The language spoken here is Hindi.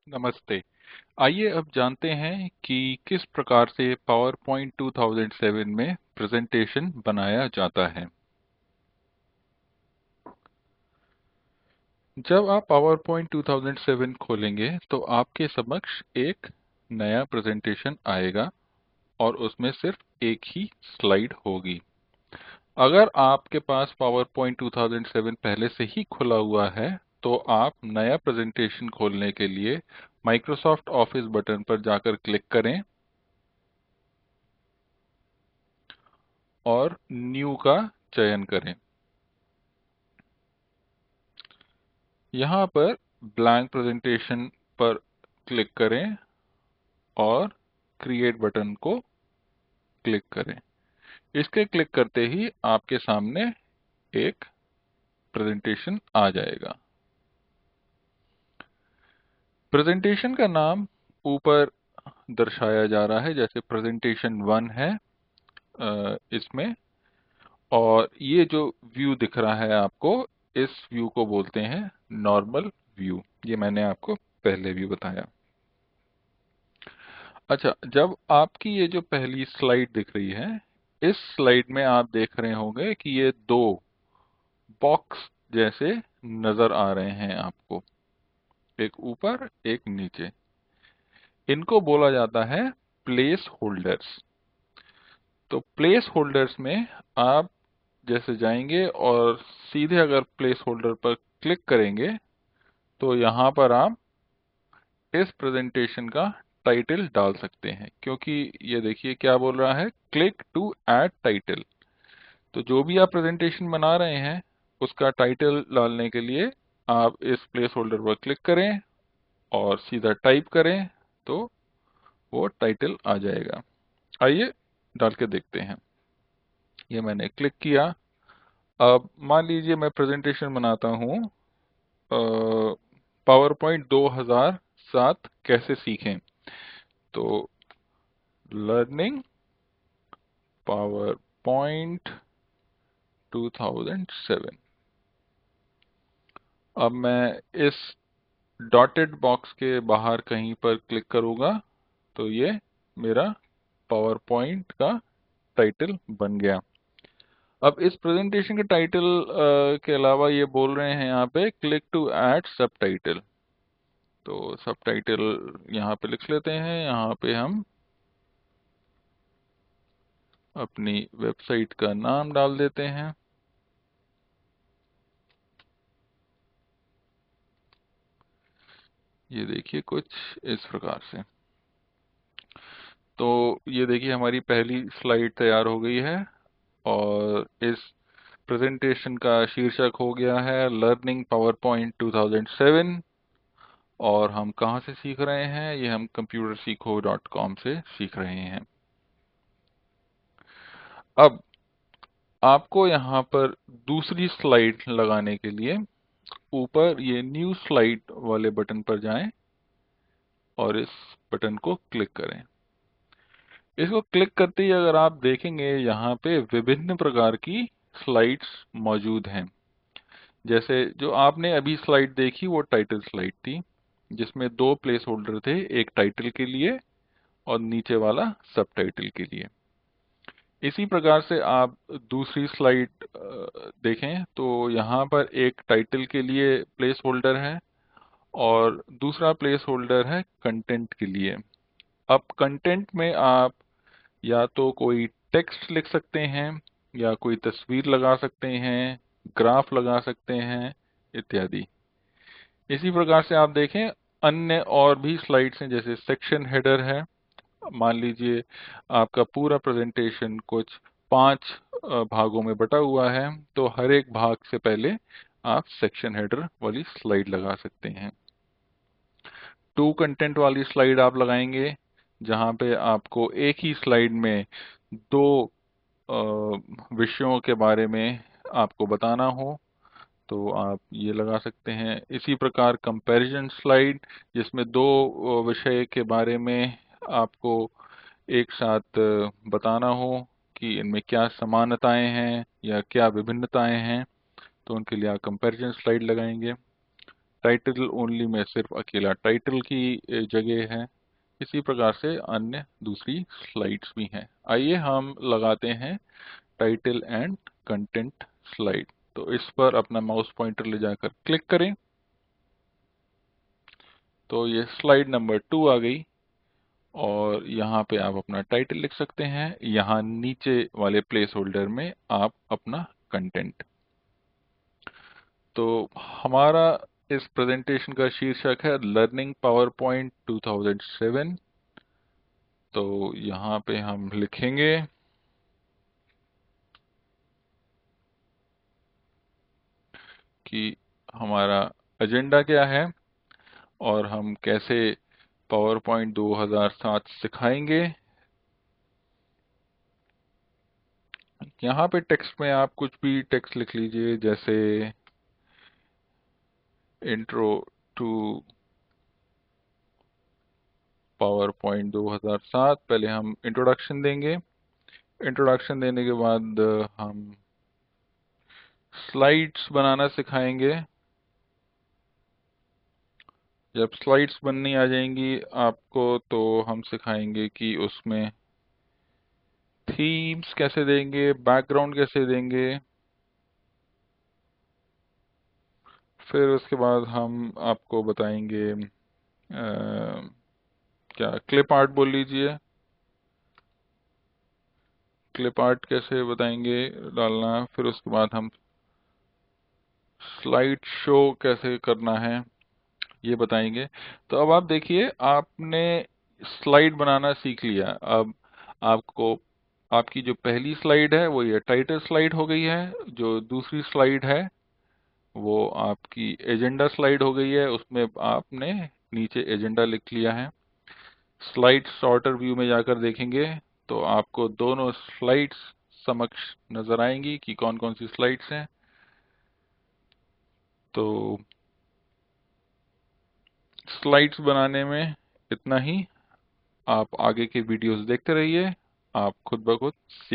नमस्ते। आइए अब जानते हैं कि किस प्रकार से पावर पॉइंट 2007 में प्रेजेंटेशन बनाया जाता है। जब आप पावर पॉइंट 2007 खोलेंगे तो आपके समक्ष एक नया प्रेजेंटेशन आएगा और उसमें सिर्फ एक ही स्लाइड होगी। अगर आपके पास पावर पॉइंट 2007 पहले से ही खुला हुआ है तो आप नया प्रेजेंटेशन खोलने के लिए माइक्रोसॉफ्ट ऑफिस बटन पर जाकर क्लिक करें और न्यू का चयन करें। यहाँ पर ब्लैंक प्रेजेंटेशन पर क्लिक करें और क्रिएट बटन को क्लिक करें। इसके क्लिक करते ही आपके सामने एक प्रेजेंटेशन आ जाएगा। प्रेजेंटेशन का नाम ऊपर दर्शाया जा रहा है, जैसे प्रेजेंटेशन 1 है इसमें, और ये जो व्यू दिख रहा है आपको, इस व्यू को बोलते हैं नॉर्मल व्यू। ये मैंने आपको पहले भी बताया। अच्छा, जब आपकी ये जो पहली स्लाइड दिख रही है, इस स्लाइड में आप देख रहे होंगे कि ये दो बॉक्स जैसे नजर आ रहे हैं आपको, एक ऊपर एक नीचे। इनको बोला जाता है प्लेस होल्डर्स। तो प्लेस होल्डर्स में आप जैसे जाएंगे और सीधे अगर प्लेस होल्डर पर क्लिक करेंगे तो यहाँ पर आप इस प्रेजेंटेशन का टाइटल डाल सकते हैं, क्योंकि ये देखिए क्या बोल रहा है, क्लिक टू ऐड टाइटल। तो जो भी आप प्रेजेंटेशन बना रहे हैं उसका टाइटल डालने के लिए आप इस प्लेस होल्डर पर क्लिक करें और सीधा टाइप करें तो वो टाइटल आ जाएगा। आइए डाल के देखते हैं। ये मैंने क्लिक किया। अब मान लीजिए मैं प्रेजेंटेशन बनाता हूँ पावर पॉइंट 2007 कैसे सीखें। तो लर्निंग पावर पॉइंट 2007। अब मैं इस डॉटेड बॉक्स के बाहर कहीं पर क्लिक करूंगा तो ये मेरा पावर पॉइंट का टाइटल बन गया। अब इस प्रेजेंटेशन के टाइटल के अलावा ये बोल रहे हैं यहाँ पे क्लिक टू ऐड सब टाइटल। तो सब टाइटल यहाँ पे लिख लेते हैं। यहाँ पे हम अपनी वेबसाइट का नाम डाल देते हैं। ये देखिए कुछ इस प्रकार से। तो ये देखिए हमारी पहली स्लाइड तैयार हो गई है और इस प्रेजेंटेशन का शीर्षक हो गया है लर्निंग पावर पॉइंट 2007। और हम कहाँ से सीख रहे हैं? ये हम computersikho.com से सीख रहे हैं। अब आपको यहाँ पर दूसरी स्लाइड लगाने के लिए ऊपर ये न्यू स्लाइड वाले बटन पर जाएं और इस बटन को क्लिक करें। इसको क्लिक करते ही अगर आप देखेंगे यहाँ पे विभिन्न प्रकार की स्लाइड्स मौजूद हैं। जैसे जो आपने अभी स्लाइड देखी वो टाइटल स्लाइड थी, जिसमें दो प्लेस होल्डर थे, एक टाइटल के लिए और नीचे वाला सब टाइटल के लिए। इसी प्रकार से आप दूसरी स्लाइड देखें तो यहाँ पर एक टाइटल के लिए प्लेस होल्डर है और दूसरा प्लेस होल्डर है कंटेंट के लिए। अब कंटेंट में आप या तो कोई टेक्स्ट लिख सकते हैं या कोई तस्वीर लगा सकते हैं, ग्राफ लगा सकते हैं इत्यादि। इसी प्रकार से आप देखें अन्य और भी स्लाइड्स हैं, जैसे सेक्शन हेडर है। मान लीजिए आपका पूरा प्रेजेंटेशन कुछ 5 भागों में बटा हुआ है, तो हर एक भाग से पहले आप सेक्शन हेडर वाली स्लाइड लगा सकते हैं। टू कंटेंट वाली स्लाइड आप लगाएंगे जहां पे आपको एक ही स्लाइड में दो विषयों के बारे में आपको बताना हो तो आप ये लगा सकते हैं। इसी प्रकार कंपैरिजन स्लाइड, जिसमें दो विषय के बारे में आपको एक साथ बताना हो कि इनमें क्या समानताएं हैं या क्या विभिन्नताएं हैं, तो उनके लिए आप कंपैरिजन स्लाइड लगाएंगे। टाइटल ओनली में सिर्फ अकेला टाइटल की जगह है। इसी प्रकार से अन्य दूसरी स्लाइड्स भी हैं। आइए हम लगाते हैं टाइटल एंड कंटेंट स्लाइड। तो इस पर अपना माउस पॉइंटर ले जाकर क्लिक करें तो ये स्लाइड नंबर 2 आ गई और यहाँ पे आप अपना टाइटल लिख सकते हैं। यहाँ नीचे वाले प्लेस होल्डर में आप अपना कंटेंट। तो हमारा इस प्रेजेंटेशन का शीर्षक है लर्निंग पावर पॉइंट 2007। तो यहाँ पे हम लिखेंगे कि हमारा एजेंडा क्या है और हम कैसे पावर पॉइंट 2007 सिखाएंगे। यहाँ पे टेक्स्ट में आप कुछ भी टेक्स्ट लिख लीजिए, जैसे इंट्रो टू पावर पॉइंट 2007। पहले हम इंट्रोडक्शन देंगे। इंट्रोडक्शन देने के बाद हम स्लाइड्स बनाना सिखाएंगे। जब स्लाइड्स बननी आ जाएंगी आपको तो हम सिखाएंगे कि उसमें थीम्स कैसे देंगे, बैकग्राउंड कैसे देंगे। फिर उसके बाद हम आपको बताएंगे क्या क्लिप आर्ट बोल लीजिए, क्लिप आर्ट कैसे बताएंगे डालना। फिर उसके बाद हम स्लाइड शो कैसे करना है ये बताएंगे। तो अब आप देखिए, आपने स्लाइड बनाना सीख लिया। अब आपको आपकी जो पहली स्लाइड है वो ये टाइटल स्लाइड हो गई है। जो दूसरी स्लाइड है वो आपकी एजेंडा स्लाइड हो गई है, उसमें आपने नीचे एजेंडा लिख लिया है। स्लाइड सॉर्टर व्यू में जाकर देखेंगे तो आपको दोनों स्लाइड्स समक्ष नजर आएंगी कि कौन कौन सी स्लाइड्स हैं। तो स्लाइड्स बनाने में इतना ही। आप आगे के वीडियोस देखते रहिए, आप खुद ब खुद सीख